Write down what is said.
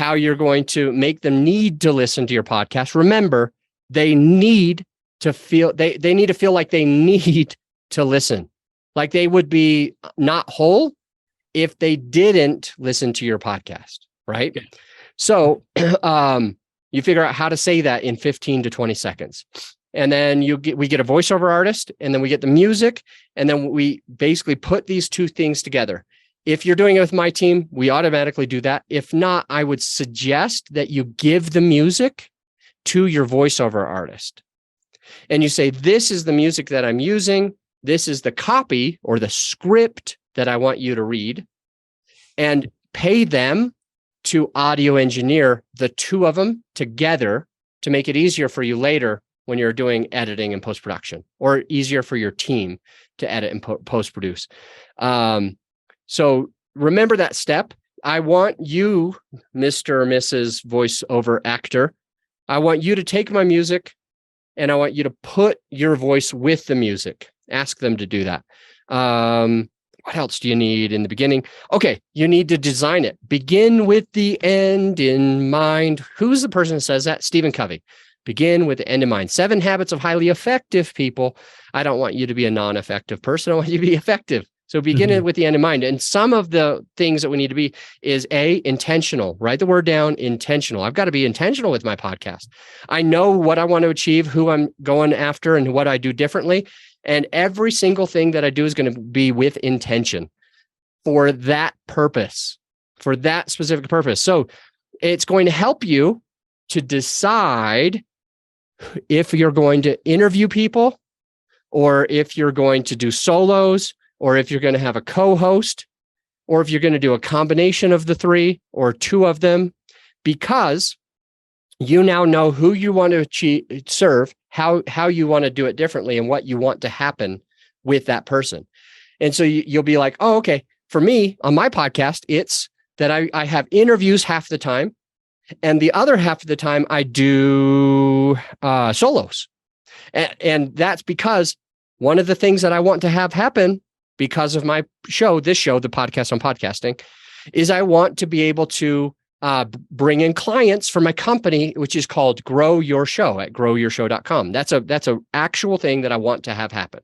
how you're going to make them need to listen to your podcast. Remember, they need to feel they need to feel like they need to listen. Like they would be not whole if they didn't listen to your podcast, right? Okay. So you figure out how to say that in 15 to 20 seconds. And then we get a voiceover artist, and then we get the music, and then we basically put these two things together. If you're doing it with my team, we automatically do that. If not, I would suggest that you give the music to your voiceover artist. And you say, this is the music that I'm using. This is the copy or the script that I want you to read, and pay them to audio engineer the two of them together to make it easier for you later when you're doing editing and post-production, or easier for your team to edit and post-produce. So remember that step. I want you, Mr. or Mrs. voiceover actor, I want you to take my music and I want you to put your voice with the music. Ask them to do that. What else do you need in the beginning? Okay, you need to design it. Begin with the end in mind. Who's the person that says that? Stephen Covey. Begin with the end in mind. 7 habits of highly effective people. I don't want you to be a non-effective person. I want you to be effective. So begin it with the end in mind. And some of the things that we need to be is intentional. Write the word down, intentional. I've got to be intentional with my podcast. I know what I want to achieve, who I'm going after, and what I do differently. And every single thing that I do is going to be with intention for that purpose, for that specific purpose. So it's going to help you to decide if you're going to interview people, or if you're going to do solos, or if you're going to have a co-host, or if you're going to do a combination of the 3 or 2 of them, because you now know who you want to serve, how you want to do it differently, and what you want to happen with that person. And so you'll be like, oh, okay, for me on my podcast, it's that I have interviews half the time, and the other half of the time I do solos. And that's because one of the things that I want to have happen because of my show, the Podcast on Podcasting, is I want to be able to bring in clients for my company, which is called Grow Your Show at growyourshow.com. That's a actual thing that I want to have happen.